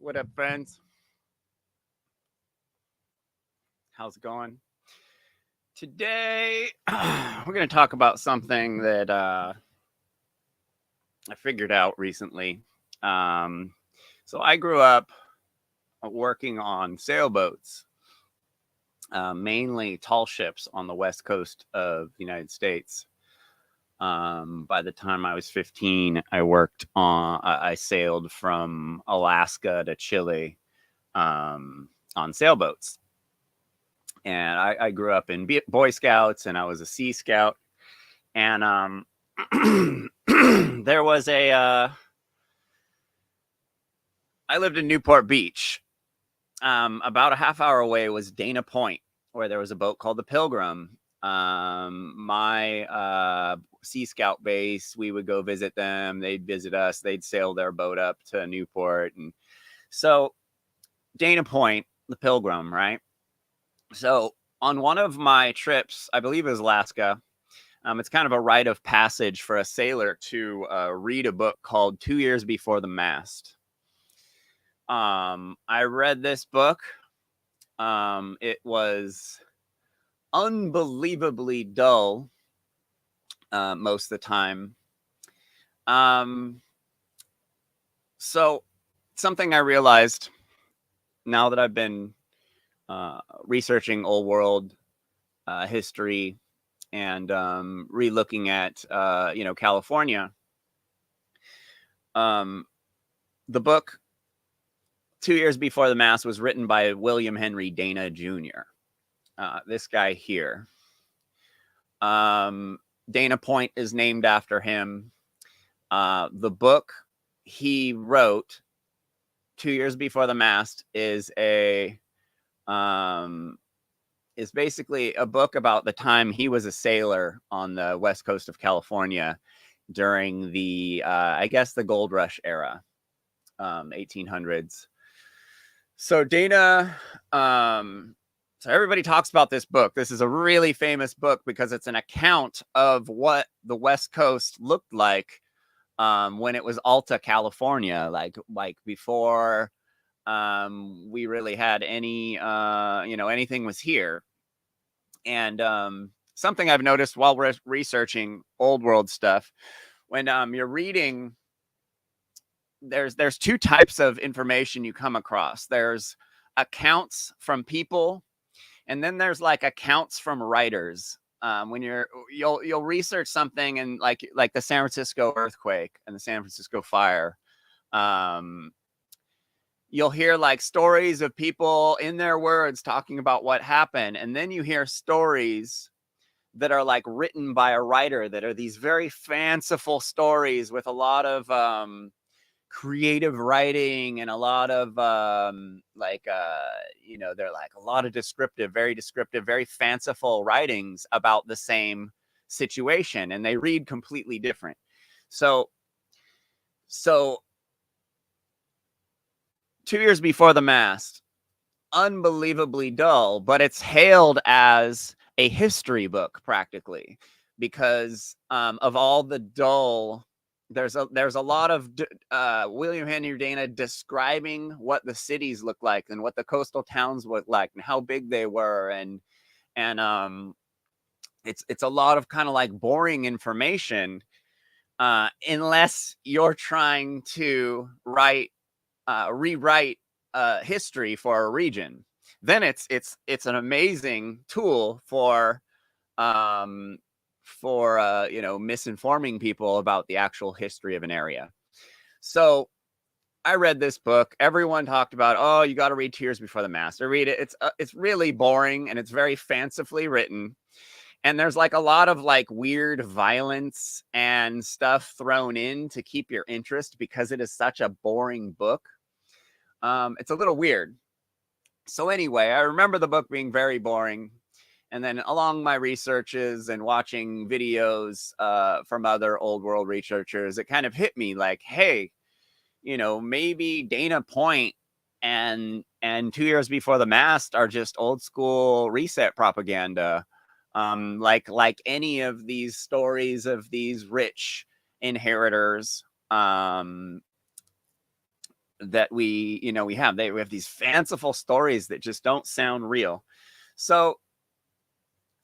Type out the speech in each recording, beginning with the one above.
What up, friends? How's it going? Today, we're going to talk about something that I figured out recently. Um, so, I grew up working on sailboats, mainly tall ships on the west coast of the United States. By the time I was 15, I sailed from Alaska to Chile on sailboats. And I grew up in Boy Scouts, and I was a Sea Scout. And there was I lived in Newport Beach. About a half hour away was Dana Point, where there was a boat called the Pilgrim. My Sea Scout base, we would go visit them. They'd visit us. They'd sail their boat up to Newport. And so Dana Point, the Pilgrim, right? So on one of my trips, I believe it was Alaska, it's kind of a rite of passage for a sailor to read a book called 2 Years Before the Mast. I read this book. It was unbelievably dull most of the time. So something I realized now that I've been researching old world history and re-looking at California. The book 2 Years Before the Mast was written by William Henry Dana Jr. This guy here. Dana Point is named after him. The book he wrote 2 years before the mast is basically a book about the time he was a sailor on the west coast of California during the I guess the gold rush era, 1800s. So Dana, so everybody talks about this book. This is a really famous book because it's an account of what the west coast looked like when it was Alta California, like before we really had any anything was here. And something I've noticed while we're researching old world stuff, when you're reading, there's two types of information you come across. There's accounts from people, and then there's like accounts from writers. When you'll research something, and like the San Francisco earthquake and the San Francisco fire, you'll hear like stories of people in their words talking about what happened, and then you hear stories that are like written by a writer that are these very fanciful stories with a lot of creative writing and a lot of they're like a lot of descriptive, very fanciful writings about the same situation, and they read completely different. So 2 years before the mast, unbelievably dull, but it's hailed as a history book practically because of all the dull. There's a lot of William Henry Dana describing what the cities look like and what the coastal towns look like and how big they were, and it's a lot of kind of like boring information unless you're trying to rewrite history for a region. Then it's an amazing tool for misinforming people about the actual history of an area. So I read this book. Everyone talked about, oh, you got to read 2 Years Before the Mast. I read it. It's really boring, and it's very fancifully written. And there's like a lot of like weird violence and stuff thrown in to keep your interest because it is such a boring book. It's a little weird. So anyway, I remember the book being very boring. And then along my researches and watching videos from other old world researchers, it kind of hit me like, hey, maybe Dana Point and 2 Years Before the Mast are just old school reset propaganda. Like any of these stories of these rich inheritors that we have. We have these fanciful stories that just don't sound real. So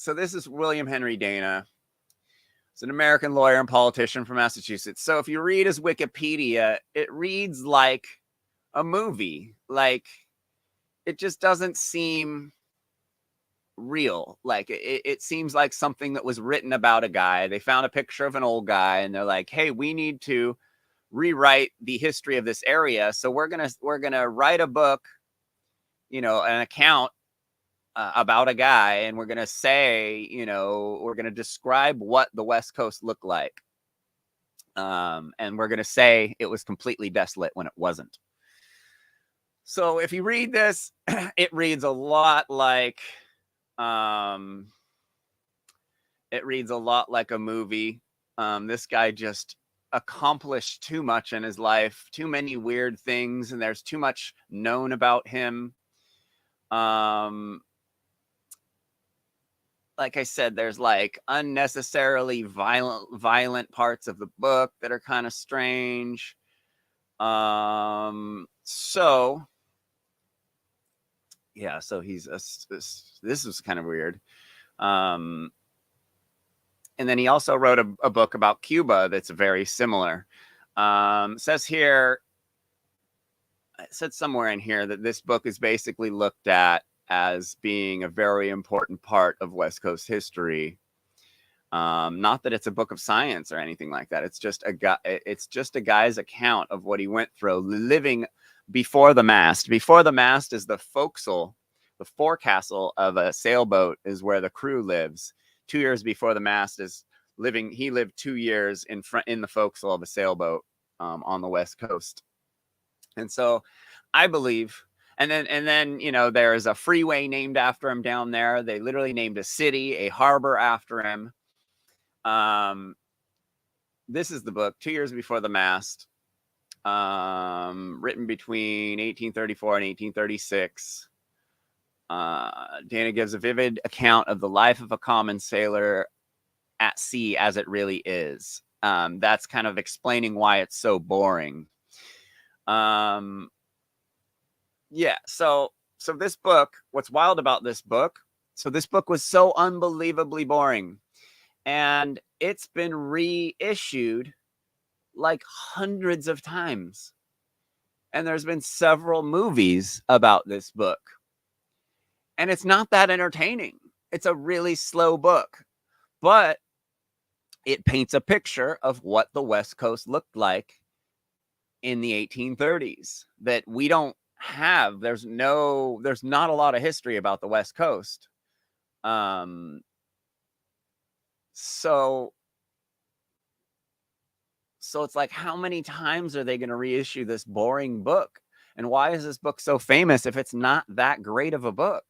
this is William Henry Dana. He's an American lawyer and politician from Massachusetts. So if you read his Wikipedia, it reads like a movie. Like, it just doesn't seem real. Like, it seems like something that was written about a guy. They found a picture of an old guy and they're like, hey, we need to rewrite the history of this area. So we're gonna write a book, an account about a guy, and we're gonna say, we're gonna describe what the West Coast looked like, and we're gonna say it was completely desolate when it wasn't. So if you read this, it reads a lot like a movie. This guy just accomplished too much in his life, too many weird things, and there's too much known about him. Like I said, there's like unnecessarily violent parts of the book that are kind of strange. So he's this was kind of weird. And then he also wrote a book about Cuba that's very similar. It says here, it said somewhere in here that this book is basically looked at as being a very important part of West Coast history. Not that it's a book of science or anything like that. It's just a guy's account of what he went through living before the mast. Before the mast is the forecastle. The forecastle of a sailboat is where the crew lives. 2 years before the mast is living. He lived 2 years in the forecastle of a sailboat on the West Coast. And so I believe, and then there is a freeway named after him down there. They literally named a city, a harbor after him. This is the book, 2 years before the mast, written between 1834 and 1836. Dana gives a vivid account of the life of a common sailor at sea as it really is. That's kind of explaining why it's so boring. So this book, what's wild about this book, so this book was so unbelievably boring, and it's been reissued like hundreds of times. And there's been several movies about this book. And it's not that entertaining. It's a really slow book, but it paints a picture of what the West Coast looked like in the 1830s that we don't have. There's not a lot of history about the West Coast. So it's like, how many times are they going to reissue this boring book? And why is this book so famous if it's not that great of a book?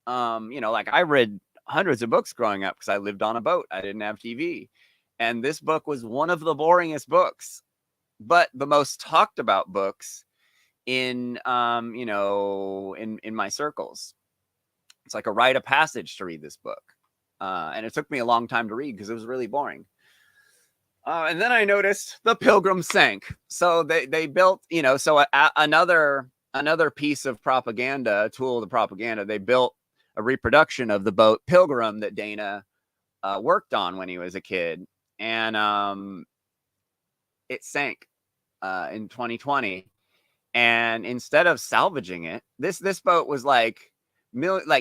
Like, I read hundreds of books growing up because I lived on a boat. I didn't have TV. And this book was one of the boringest books, but the most talked about books in my circles. It's like a rite of passage to read this book. And it took me a long time to read because it was really boring. And then I noticed the Pilgrim sank. So they built, another piece of propaganda, a tool of the propaganda. They built a reproduction of the boat Pilgrim that Dana worked on when he was a kid. And it sank in 2020. And instead of salvaging it, this boat was like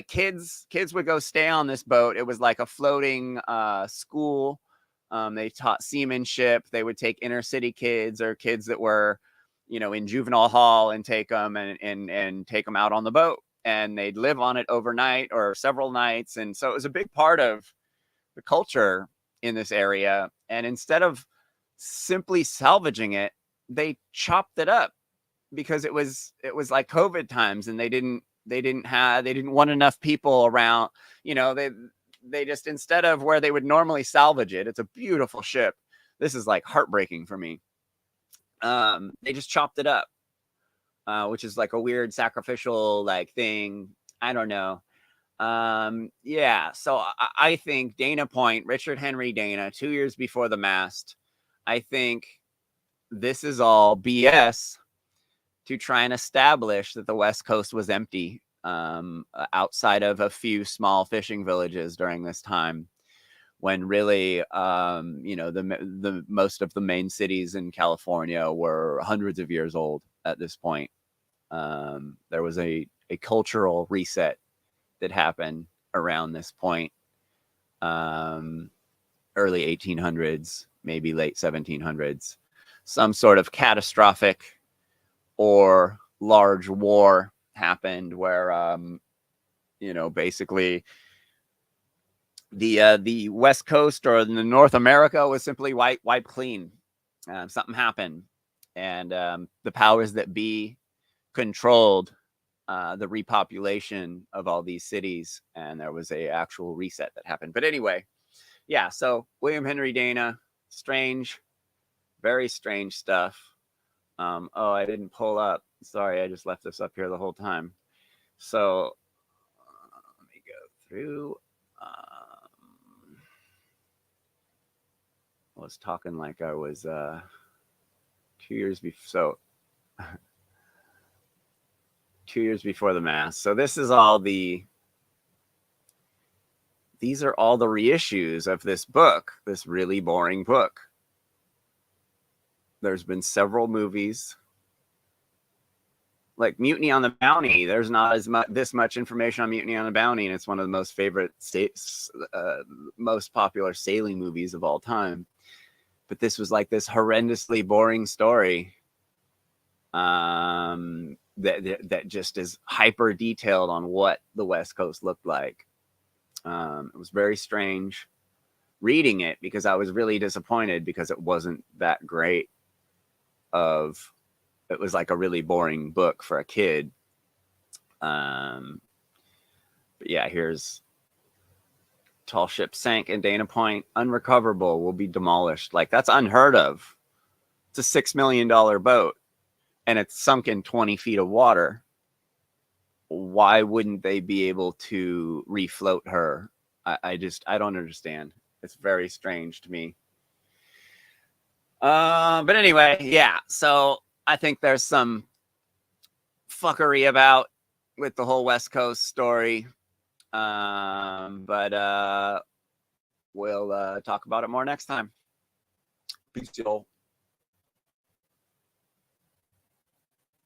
kids would go stay on this boat. It was like a floating school. They taught seamanship. They would take inner city kids or kids that were, in juvenile hall and take them and take them out on the boat, and they'd live on it overnight or several nights. And so it was a big part of the culture in this area. And instead of simply salvaging it, they chopped it up because it was like COVID times, and they didn't want enough people around. They just, instead of where they would normally salvage it, it's a beautiful ship. This is like heartbreaking for me. They just chopped it up, which is like a weird sacrificial like thing. I don't know. So I think Dana Point, Richard Henry Dana, 2 years before the mast. I think this is all BS. to try and establish that the West Coast was empty, outside of a few small fishing villages during this time, when really, the most of the main cities in California were hundreds of years old at this point. There was a cultural reset that happened around this point, early 1800s, maybe late 1700s. Some sort of catastrophic or large war happened where, basically the West Coast or the North America was simply wiped clean. Something happened, and the powers that be controlled the repopulation of all these cities, and there was a actual reset that happened. But anyway, yeah. So William Henry Dana, strange, very strange stuff. Oh, I didn't pull up. Sorry, I just left this up here the whole time. So let me go through. I was talking like I was 2 years before. So 2 years before the mass. So this is all these are all the reissues of this book, this really boring book. There's been several movies. Like Mutiny on the Bounty, there's not this much information on Mutiny on the Bounty, and it's one of the most favorite most popular sailing movies of all time. But this was like this horrendously boring story, that just is hyper detailed on what the West Coast looked like. It was very strange reading it, because I was really disappointed, because it wasn't that great it was like a really boring book for a kid. But yeah, here's tall ship sank in Dana Point, unrecoverable, will be demolished. Like, that's unheard of. It's a $6 million boat, and it's sunk in 20 feet of water. Why wouldn't they be able to refloat her? I don't understand. It's very strange to me. But anyway, yeah. So I think there's some fuckery about with the whole West Coast story. But we'll talk about it more next time. Peace, y'all.